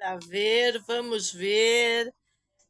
A ver, vamos ver.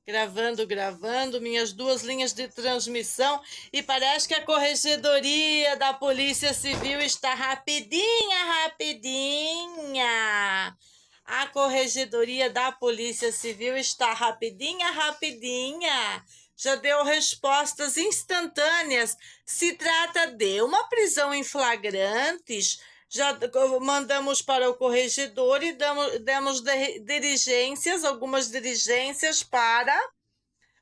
Gravando, gravando, minhas duas linhas de transmissão. E parece que a corregedoria da Polícia Civil está rapidinha, rapidinha. A corregedoria da Polícia Civil está rapidinha, rapidinha. Já deu respostas instantâneas. Se trata de uma prisão em flagrantes. Já mandamos para o corregedor e demos diligências, algumas diligências para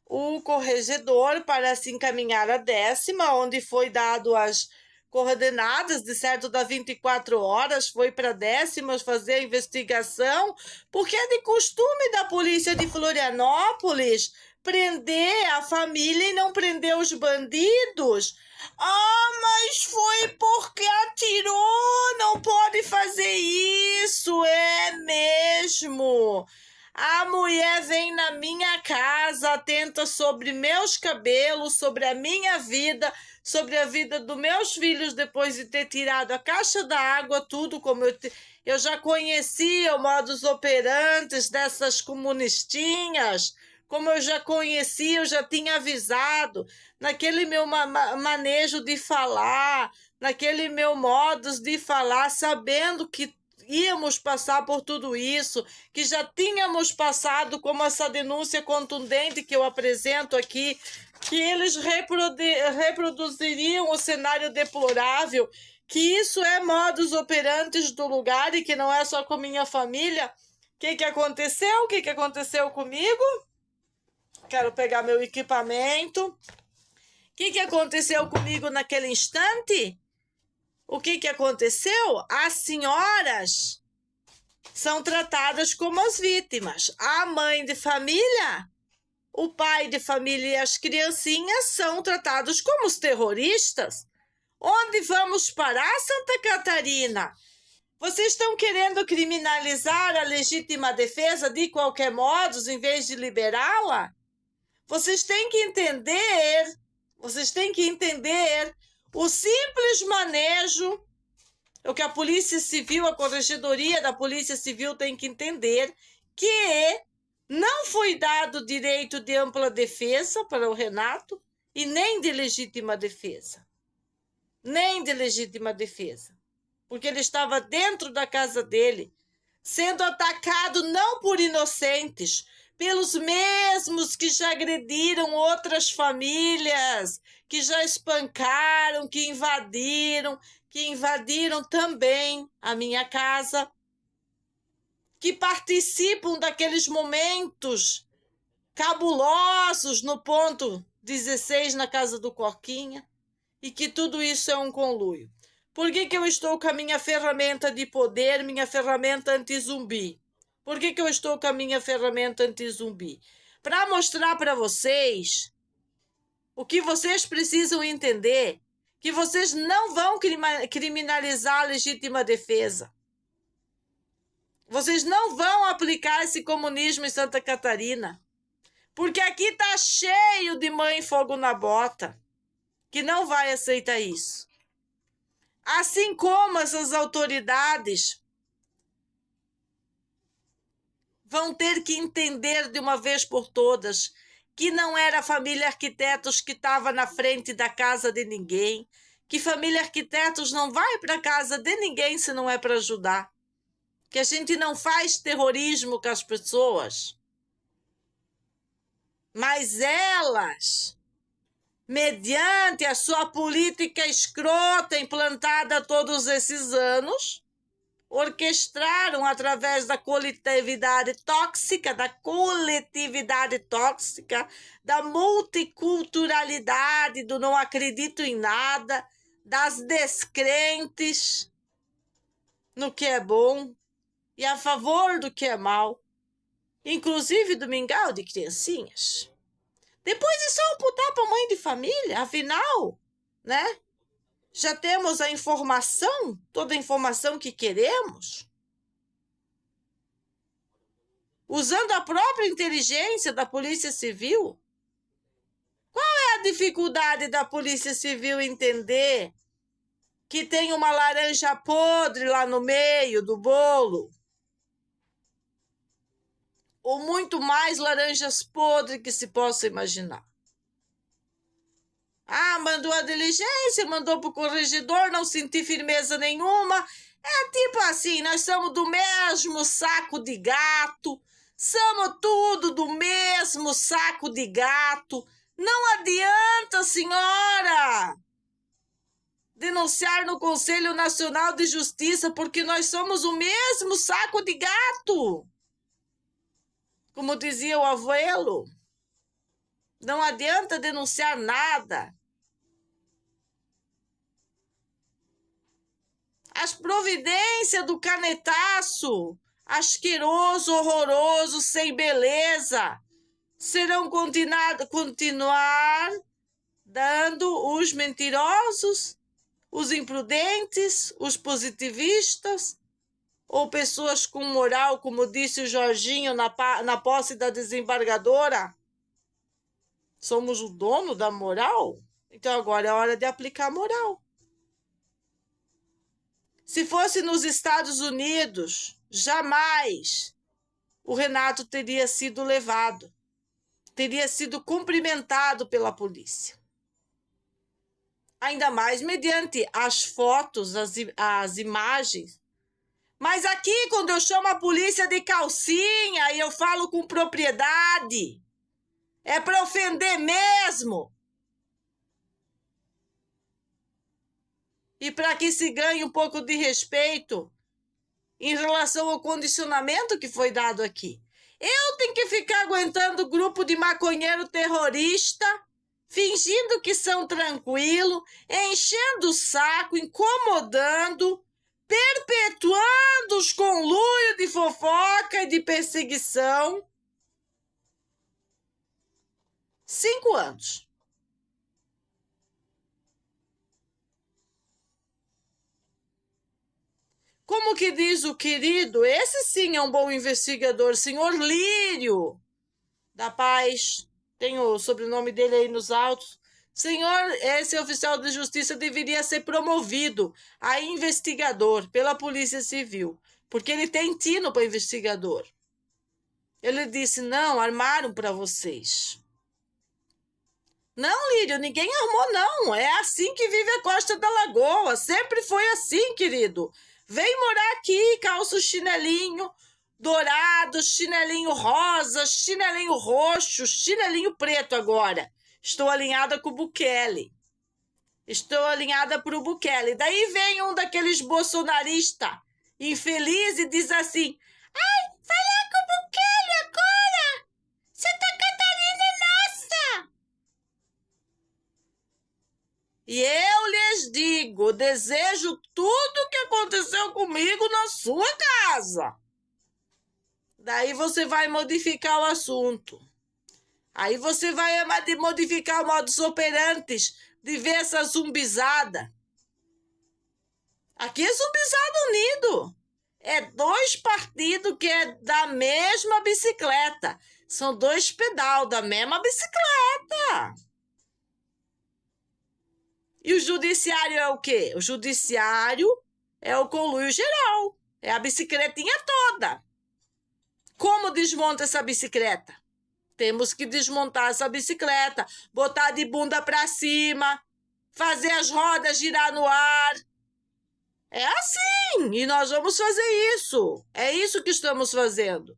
o corregedor para se encaminhar a 10ª, onde foi dado as coordenadas, de certo, da 24 horas, foi para 10ª fazer a investigação, porque é de costume da polícia de Florianópolis prender a família e não prender os bandidos. Ah, mas foi porque atirou, não pode fazer isso, é mesmo. A mulher vem na minha casa, atenta sobre meus cabelos, sobre a minha vida, sobre a vida dos meus filhos, depois de ter tirado a caixa da água, tudo como eu já conhecia o modus operandi dessas comunistinhas, como eu já conhecia, eu já tinha avisado, naquele meu manejo de falar, naquele meu modus de falar, sabendo que íamos passar por tudo isso, que já tínhamos passado, como essa denúncia contundente que eu apresento aqui, que eles reproduziriam o cenário deplorável, que isso é modus operandi do lugar e que não é só com minha família. O que aconteceu? O que aconteceu comigo? Quero pegar meu equipamento. O que aconteceu comigo naquele instante? O que aconteceu? As senhoras são tratadas como as vítimas. A mãe de família, o pai de família e as criancinhas são tratados como os terroristas. Onde vamos parar, Santa Catarina? Vocês estão querendo criminalizar a legítima defesa de qualquer modo, em vez de liberá-la? Vocês têm que entender o simples manejo, o que a Polícia Civil, a Corregedoria da Polícia Civil tem que entender, que não foi dado direito de ampla defesa para o Renato e nem de legítima defesa. Nem de legítima defesa. Porque ele estava dentro da casa dele, sendo atacado não por inocentes, pelos mesmos que já agrediram outras famílias, que já espancaram, que invadiram também a minha casa, que participam daqueles momentos cabulosos no ponto 16 na casa do Coquinha, e que tudo isso é um conluio. Por que eu estou com a minha ferramenta de poder, minha ferramenta anti-zumbi? Por que eu estou com a minha ferramenta anti-zumbi? Para mostrar para vocês o que vocês precisam entender, que vocês não vão criminalizar a legítima defesa. Vocês não vão aplicar esse comunismo em Santa Catarina. Porque aqui está cheio de mãe fogo na bota, que não vai aceitar isso. Assim como essas autoridades vão ter que entender de uma vez por todas que não era a família Arquitetos que estava na frente da casa de ninguém, que família Arquitetos não vai para a casa de ninguém se não é para ajudar, que a gente não faz terrorismo com as pessoas, mas elas, mediante a sua política escrota implantada todos esses anos, orquestraram através da coletividade tóxica, da multiculturalidade, do não acredito em nada, das descrentes no que é bom e a favor do que é mal, inclusive do mingau de criancinhas. Depois é só amputar para mãe de família, afinal, né? Já temos a informação, toda a informação que queremos. Usando a própria inteligência da Polícia Civil. Qual é a dificuldade da Polícia Civil entender que tem uma laranja podre lá no meio do bolo? ou muito mais laranjas podres que se possa imaginar. Ah, mandou a diligência, mandou para o corregedor, não senti firmeza nenhuma. É tipo assim, nós somos do mesmo saco de gato, somos tudo do mesmo saco de gato. Não adianta, senhora, denunciar no Conselho Nacional de Justiça, porque nós somos o mesmo saco de gato. Como dizia o abuelo, não adianta denunciar nada. As providências do canetaço, asqueroso, horroroso, sem beleza, serão continuar dando os mentirosos, os imprudentes, os positivistas, ou pessoas com moral, como disse o Jorginho na posse da desembargadora. Somos o dono da moral? Então agora é hora de aplicar moral. Se fosse nos Estados Unidos, jamais o Renato teria sido levado, teria sido cumprimentado pela polícia. Ainda mais mediante as fotos, as imagens. Mas aqui, quando eu chamo a polícia de calcinha e eu falo com propriedade, é para ofender mesmo. E para que se ganhe um pouco de respeito em relação ao condicionamento que foi dado aqui. Eu tenho que ficar aguentando grupo de maconheiro terrorista, fingindo que são tranquilos, enchendo o saco, incomodando, perpetuando os conluios de fofoca e de perseguição. 5 anos. Como que diz o querido, esse sim é um bom investigador, senhor Lírio da Paz, tem o sobrenome dele aí nos autos. Senhor, esse oficial de justiça deveria ser promovido a investigador pela Polícia Civil, porque ele tem tino para investigador. Ele disse, não, armaram para vocês. Não, Lírio, ninguém armou, não. É assim que vive a Costa da Lagoa. Sempre foi assim, querido. Vem morar aqui, calça o chinelinho dourado, chinelinho rosa, chinelinho roxo, chinelinho preto agora. Estou alinhada com o Bukele. Estou alinhada para o Bukele. Daí vem um daqueles bolsonaristas infeliz e diz assim, ai, falar com o Bukele agora. Santa Catarina é nossa. E eu lhes digo, desejo tudo que aconteceu comigo na sua casa. Daí você vai modificar o assunto. Aí você vai modificar o modus operandi de ver essa zumbizada. Aqui é zumbizada unido. É 2 partidos que é da mesma bicicleta. São 2 pedal da mesma bicicleta. E o judiciário é o quê? O judiciário é o conluio geral. É a bicicletinha toda. Como desmonta essa bicicleta? Temos que desmontar essa bicicleta, botar de bunda para cima, fazer as rodas girar no ar. É assim, e nós vamos fazer isso. É isso que estamos fazendo.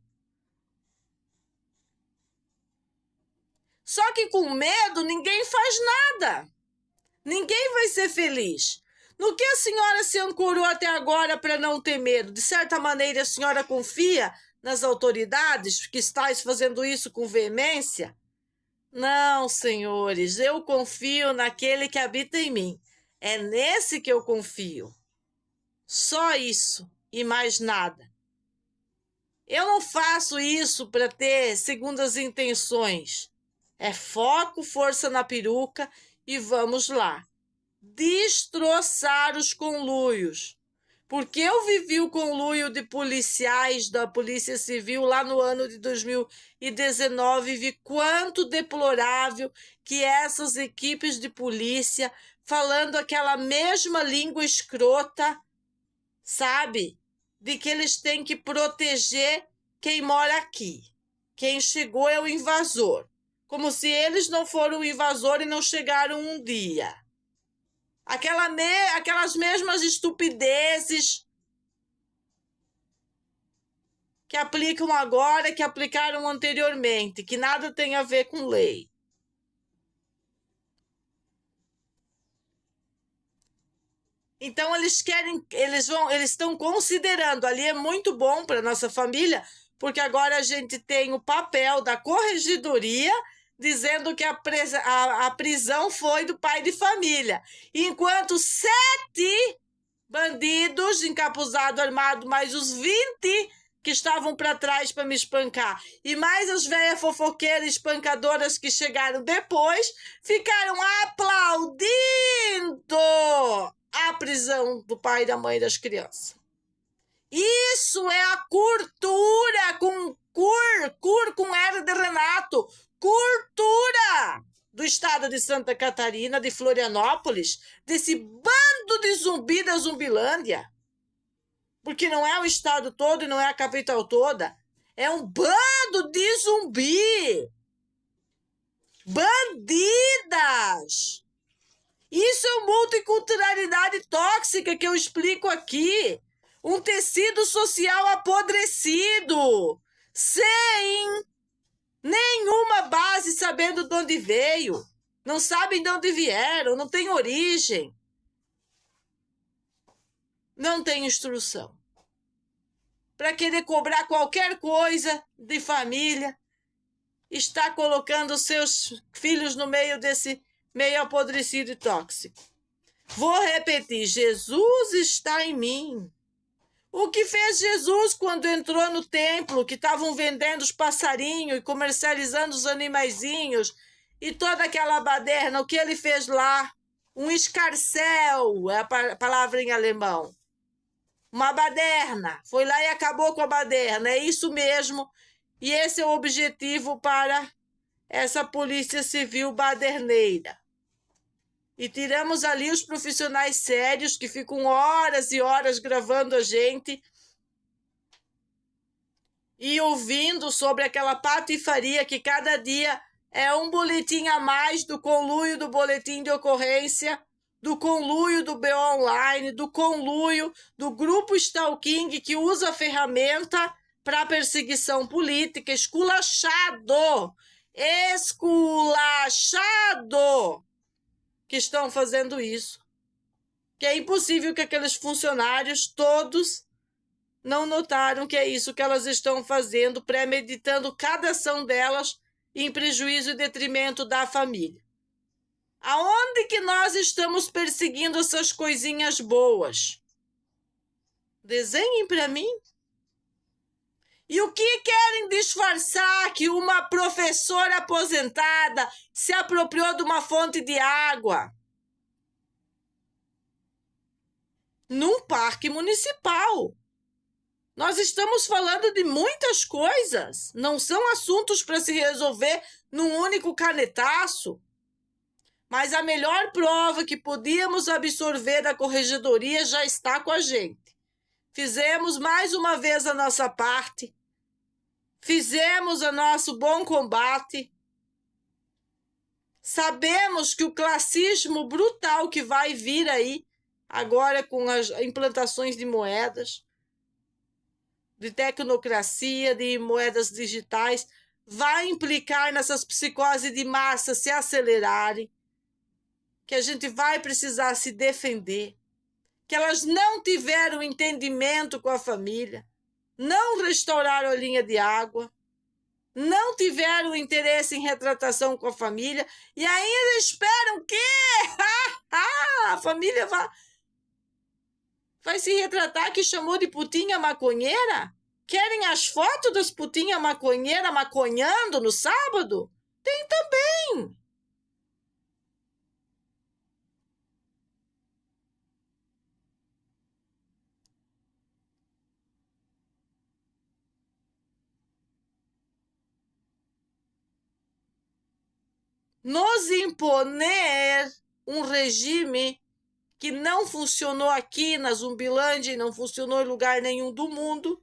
Só que com medo ninguém faz nada. Ninguém vai ser feliz. No que a senhora se ancorou até agora para não ter medo? De certa maneira, a senhora confia nas autoridades que estáis fazendo isso com veemência? Não, senhores, eu confio naquele que habita em mim. É nesse que eu confio. Só isso e mais nada. Eu não faço isso para ter segundas intenções. É foco, força na peruca e vamos lá. Destroçar os conluios. Porque eu vivi o conluio de policiais da Polícia Civil lá no ano de 2019 e vi quanto deplorável que essas equipes de polícia, falando aquela mesma língua escrota, sabe? De que eles têm que proteger quem mora aqui. Quem chegou é o invasor. Como se eles não foram o invasor e não chegaram um dia. Aquelas mesmas estupidezes que aplicam agora, que aplicaram anteriormente, que nada tem a ver com lei. Então eles estão considerando, ali é muito bom para nossa família, porque agora a gente tem o papel da corregedoria dizendo que a prisão foi do pai de família, enquanto 7 bandidos encapuzados, armados, mais os 20 que estavam para trás para me espancar, e mais as velhas fofoqueiras espancadoras que chegaram depois, ficaram aplaudindo a prisão do pai e da mãe das crianças. Isso é a cultura com com R de Renato, cultura do estado de Santa Catarina, de Florianópolis, desse bando de zumbi da Zumbilândia. Porque não é o estado todo e não é a capital toda. É um bando de zumbi. Bandidas. Isso é multiculturalidade tóxica que eu explico aqui. Um tecido social apodrecido, sem nenhuma base, sabendo de onde veio. Não sabem de onde vieram, não tem origem. Não tem instrução. Para querer cobrar qualquer coisa de família, está colocando seus filhos no meio desse meio apodrecido e tóxico. Vou repetir, Jesus está em mim. O que fez Jesus quando entrou no templo, que estavam vendendo os passarinhos e comercializando os animaizinhos e toda aquela baderna, o que ele fez lá? Um escarcéu, é a palavra em alemão. Uma baderna. Foi lá e acabou com a baderna. É isso mesmo. E esse é o objetivo para essa polícia civil baderneira. E tiramos ali os profissionais sérios que ficam horas e horas gravando a gente e ouvindo sobre aquela patifaria que cada dia é um boletim a mais do conluio do boletim de ocorrência, do conluio do BO online, do conluio do grupo Stalking que usa a ferramenta para perseguição política, esculachado, que estão fazendo isso. Que é impossível que aqueles funcionários todos não notaram que é isso que elas estão fazendo, premeditando cada ação delas em prejuízo e detrimento da família. Aonde que nós estamos perseguindo essas coisinhas boas? Desenhem para mim. E o que querem disfarçar que uma professora aposentada se apropriou de uma fonte de água? Num parque municipal. Nós estamos falando de muitas coisas. Não são assuntos para se resolver num único canetaço. Mas a melhor prova que podíamos absorver da corregedoria já está com a gente. Fizemos mais uma vez a nossa parte. Fizemos o nosso bom combate. Sabemos que o classismo brutal que vai vir aí, agora com as implantações de moedas, de tecnocracia, de moedas digitais, vai implicar nessas psicoses de massa se acelerarem, que a gente vai precisar se defender, que elas não tiveram entendimento com a família, não restauraram a linha de água, não tiveram interesse em retratação com a família e ainda esperam que a família vai se retratar que chamou de putinha maconheira? Querem as fotos das putinhas maconheiras maconhando no sábado? Tem também. Nos imponer um regime que não funcionou aqui na Zumbilândia e não funcionou em lugar nenhum do mundo,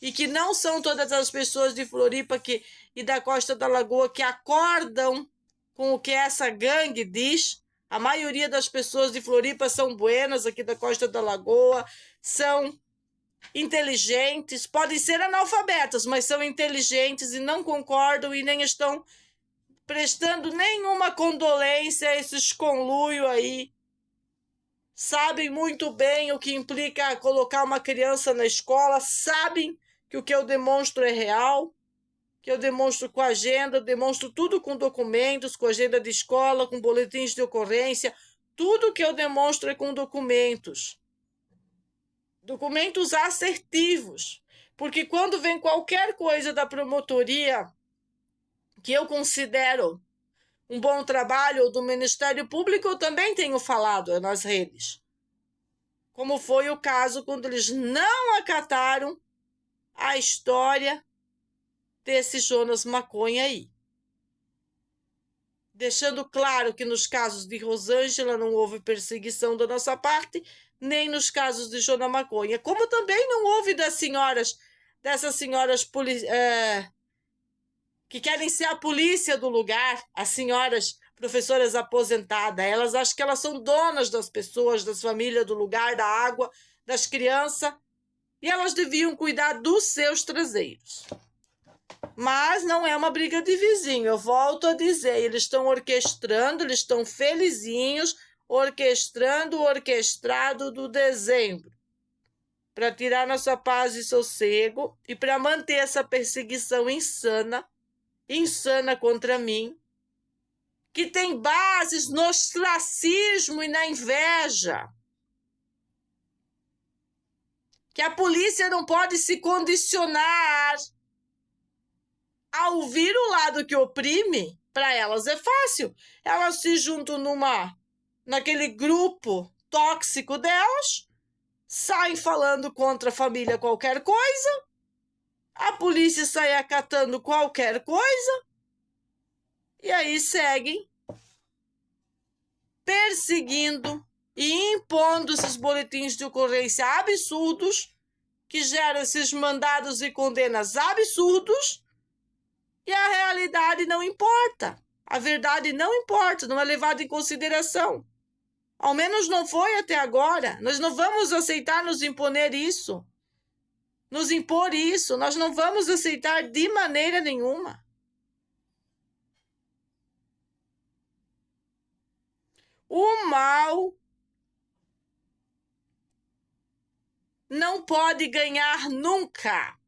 e que não são todas as pessoas de Floripa e da Costa da Lagoa que acordam com o que essa gangue diz. A maioria das pessoas de Floripa são buenas, aqui da Costa da Lagoa, são inteligentes, podem ser analfabetas, mas são inteligentes e não concordam e nem estão prestando nenhuma condolência a esses conluio aí. Sabem muito bem o que implica colocar uma criança na escola, sabem que o que eu demonstro é real, que eu demonstro com agenda, eu demonstro tudo com documentos, com agenda de escola, com boletins de ocorrência, tudo que eu demonstro é com documentos. Documentos assertivos, porque quando vem qualquer coisa da promotoria que eu considero um bom trabalho, ou do Ministério Público, eu também tenho falado nas redes. Como foi o caso quando eles não acataram a história desse Jonas Maconha aí. Deixando claro que nos casos de Rosângela não houve perseguição da nossa parte, nem nos casos de Jonas Maconha. Como também não houve dessas senhoras que querem ser a polícia do lugar, as senhoras professoras aposentadas. Elas acham que elas são donas das pessoas, das famílias do lugar, da água, das crianças, e elas deviam cuidar dos seus traseiros. Mas não é uma briga de vizinho, eu volto a dizer, eles estão orquestrando, eles estão felizinhos, orquestrando o orquestrado do dezembro, para tirar nossa paz e sossego e para manter essa perseguição insana contra mim, que tem bases no ostracismo e na inveja. Que a polícia não pode se condicionar a ouvir o lado que oprime. Para elas é fácil. Elas se juntam naquele grupo tóxico delas, saem falando contra a família qualquer coisa, a polícia sai acatando qualquer coisa, e aí seguem perseguindo e impondo esses boletins de ocorrência absurdos, que geram esses mandados e condenas absurdos, e a realidade não importa. A verdade não importa, não é levada em consideração. Ao menos não foi até agora. Nós não vamos aceitar nos impor isso. Nós não vamos aceitar de maneira nenhuma. O mal não pode ganhar nunca.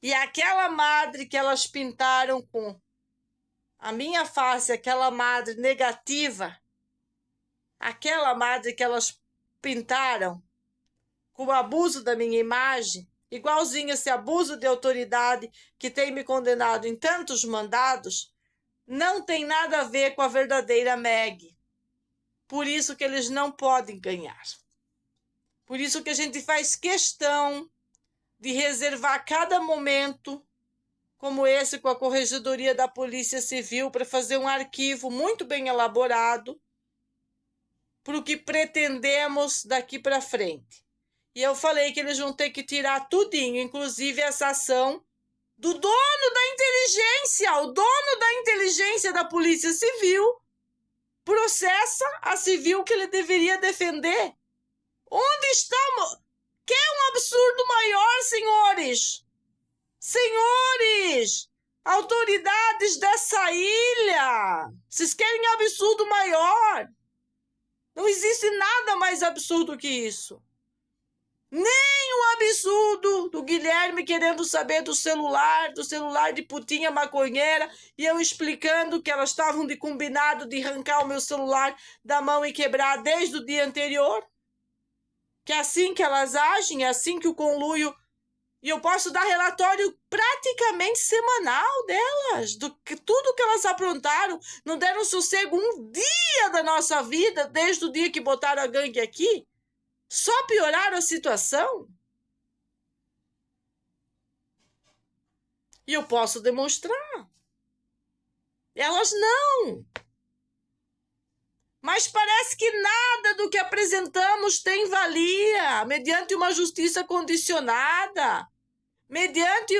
E aquela madre que elas pintaram com a minha face, aquela madre negativa, aquela madre que elas pintaram com o abuso da minha imagem, igualzinho esse abuso de autoridade que tem me condenado em tantos mandados, não tem nada a ver com a verdadeira Meg. Por isso que eles não podem ganhar. Por isso que a gente faz questão de reservar cada momento, como esse com a Corregedoria da Polícia Civil, para fazer um arquivo muito bem elaborado para o que pretendemos daqui para frente. E eu falei que eles vão ter que tirar tudinho, inclusive essa ação do dono da inteligência. O dono da inteligência da Polícia Civil processa a civil que ele deveria defender. Onde estamos? Quer um absurdo maior, senhores? Senhores, autoridades dessa ilha, vocês querem absurdo maior? Não existe nada mais absurdo que isso. Nem o absurdo do Guilherme querendo saber do celular de putinha maconheira, e eu explicando que elas estavam de combinado de arrancar o meu celular da mão e quebrar desde o dia anterior. Que é assim que elas agem, é assim que o conluio... E eu posso dar relatório praticamente semanal delas, do que tudo que elas aprontaram. Não deram sossego um dia da nossa vida, desde o dia que botaram a gangue aqui. Só pioraram a situação. E eu posso demonstrar. Elas não. Mas parece que nada do que apresentamos tem valia, mediante uma justiça condicionada, mediante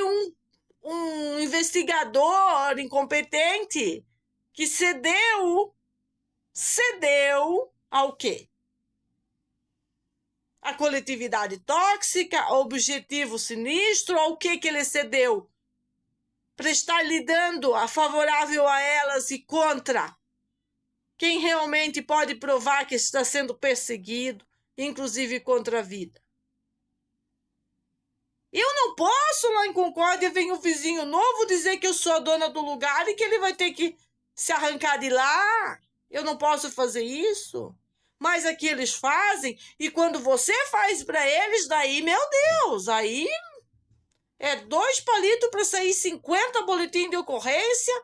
um investigador incompetente que cedeu ao quê? A coletividade tóxica, objetivo sinistro, ao que ele cedeu? Para estar lidando a favorável a elas e contra quem realmente pode provar que está sendo perseguido, inclusive contra a vida. Eu não posso lá em Concórdia vir um vizinho novo dizer que eu sou a dona do lugar e que ele vai ter que se arrancar de lá. Eu não posso fazer isso. Mas aqui eles fazem, e quando você faz para eles, daí, meu Deus, aí é 2 palitos para sair 50 boletins de ocorrência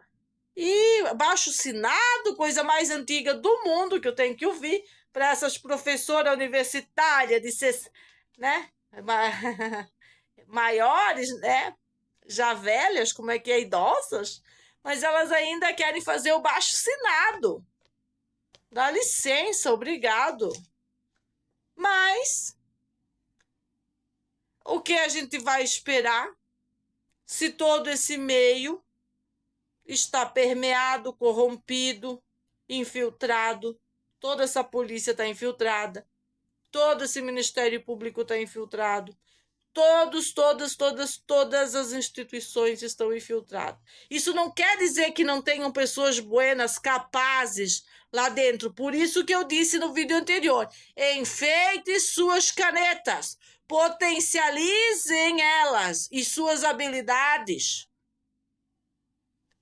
e abaixo-assinado, coisa mais antiga do mundo que eu tenho que ouvir para essas professoras universitárias de ser, né, maiores, né, já velhas, como é que é, idosas, mas elas ainda querem fazer o abaixo-assinado. Dá licença, obrigado. Mas o que a gente vai esperar se todo esse meio está permeado, corrompido, infiltrado? Toda essa polícia está infiltrada, todo esse Ministério Público está infiltrado, todas as instituições estão infiltradas. Isso não quer dizer que não tenham pessoas buenas, capazes lá dentro. Por isso que eu disse no vídeo anterior, enfeite suas canetas, potencializem elas e suas habilidades.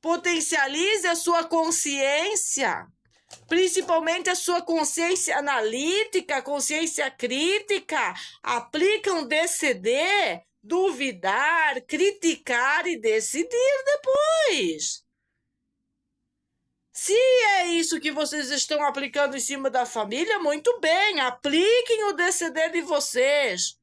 Potencialize a sua consciência, principalmente a sua consciência analítica, consciência crítica. Aplica um DCD, duvidar, criticar e decidir depois. Se é isso que vocês estão aplicando em cima da família, muito bem, apliquem o DCD de vocês.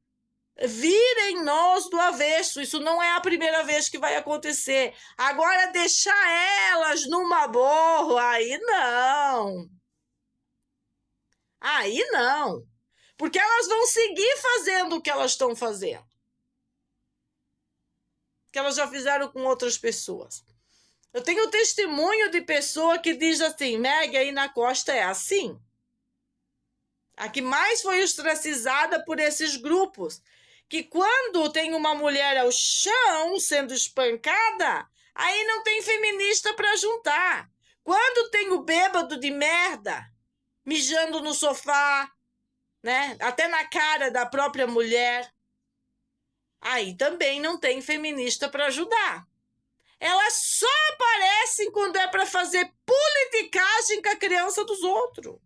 Virem nós do avesso, isso não é a primeira vez que vai acontecer. Agora deixar elas numa boa, aí não. Aí não. Porque elas vão seguir fazendo o que elas estão fazendo. Que elas já fizeram com outras pessoas. Eu tenho testemunho de pessoa que diz assim, Meg, aí na costa é assim. A que mais foi ostracizada por esses grupos. Que quando tem uma mulher ao chão sendo espancada, aí não tem feminista para juntar. Quando tem o bêbado de merda mijando no sofá, né, até na cara da própria mulher, aí também não tem feminista para ajudar. Elas só aparecem quando é para fazer politicagem com a criança dos outros.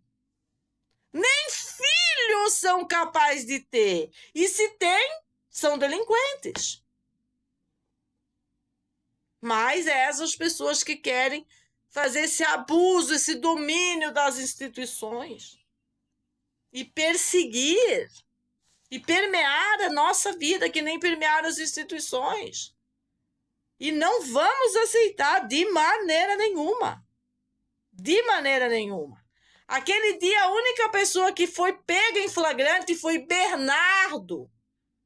Nem filhos são capazes de ter. E se tem, são delinquentes. Mas essas pessoas que querem fazer esse abuso, esse domínio das instituições e perseguir e permear a nossa vida, que nem permear as instituições. E não vamos aceitar de maneira nenhuma. De maneira nenhuma. Aquele dia, a única pessoa que foi pega em flagrante foi Bernardo,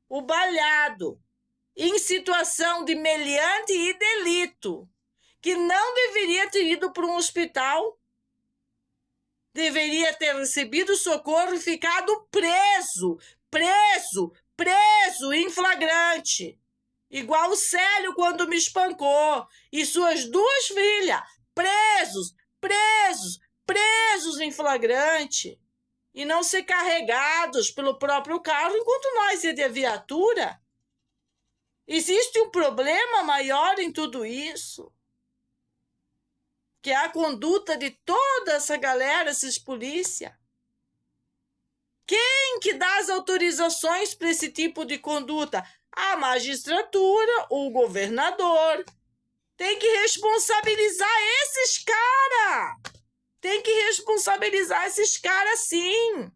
o Balhado, em situação de meliante e delito, que não deveria ter ido para um hospital, deveria ter recebido socorro e ficado preso em flagrante. Igual o Célio quando me espancou, e suas 2 filhas, presos em flagrante, e não ser carregados pelo próprio carro enquanto nós ia de viatura. Existe um problema maior em tudo isso, que é a conduta de toda essa galera, esses polícia. Quem que dá as autorizações para esse tipo de conduta? A magistratura, o governador. Tem que responsabilizar esses caras. Tem que responsabilizar esses caras, sim.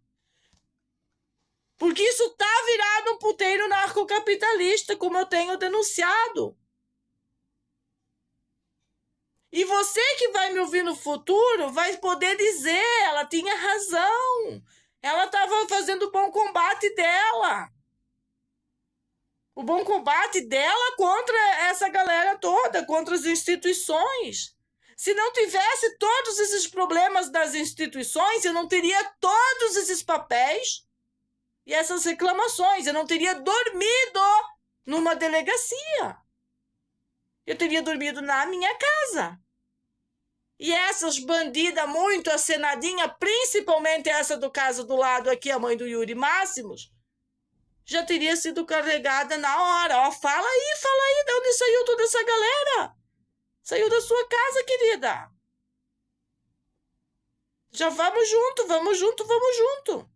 Porque isso tá virado um puteiro narcocapitalista, como eu tenho denunciado. E você que vai me ouvir no futuro vai poder dizer, ela tinha razão. Ela estava fazendo o bom combate dela. o bom combate dela contra essa galera toda, contra as instituições. Se não tivesse todos esses problemas das instituições, eu não teria todos esses papéis e essas reclamações. Eu não teria dormido numa delegacia. Eu teria dormido na minha casa. E essas bandidas muito acenadinhas, principalmente essa do caso do lado aqui, a mãe do Yuri Máximos, já teria sido carregada na hora. Ó, fala aí, de onde saiu toda essa galera? Saiu da sua casa, querida. Já vamos junto, vamos junto, vamos junto.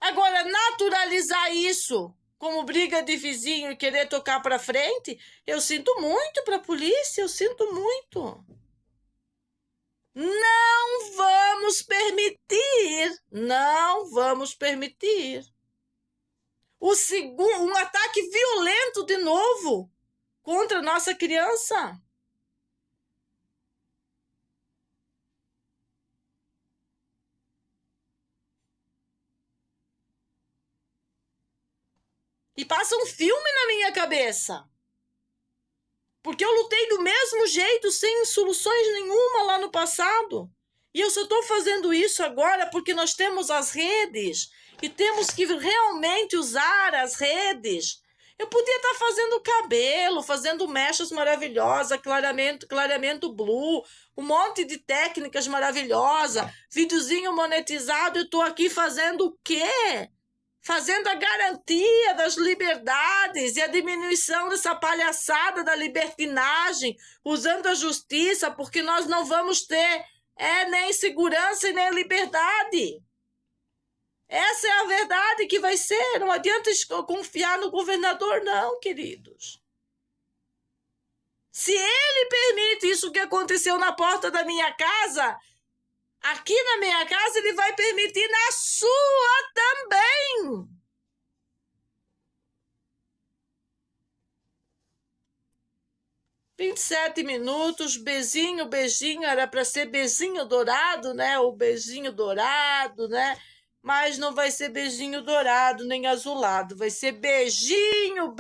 Agora, naturalizar isso como briga de vizinho e querer tocar para frente, eu sinto muito para a polícia, eu sinto muito. Não vamos permitir, não vamos permitir. Um ataque violento de novo contra a nossa criança. E passa um filme na minha cabeça. Porque eu lutei do mesmo jeito, sem soluções nenhuma lá no passado. E eu só estou fazendo isso agora porque nós temos as redes. E temos que realmente usar as redes. Eu podia estar fazendo cabelo, fazendo mechas maravilhosas, clareamento blue, um monte de técnicas maravilhosas, videozinho monetizado, e estou aqui fazendo o quê? Fazendo a garantia das liberdades e a diminuição dessa palhaçada da libertinagem, usando a justiça, porque nós não vamos ter nem segurança e nem liberdade. Essa é a verdade que vai ser. Não adianta confiar no governador, não, queridos. Se ele permite isso que aconteceu na porta da minha casa, aqui na minha casa, ele vai permitir na sua também. $27, beijinho, era para ser beijinho dourado, né? O beijinho dourado, né? Mas não vai ser beijinho dourado nem azulado, vai ser beijinho,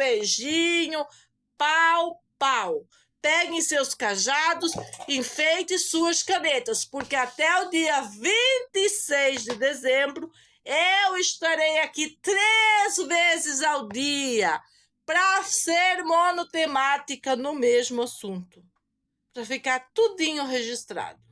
pau, pau. Peguem seus cajados, enfeite suas canetas, porque até o dia 26 de dezembro eu estarei aqui 3 vezes ao dia para ser monotemática no mesmo assunto, para ficar tudinho registrado.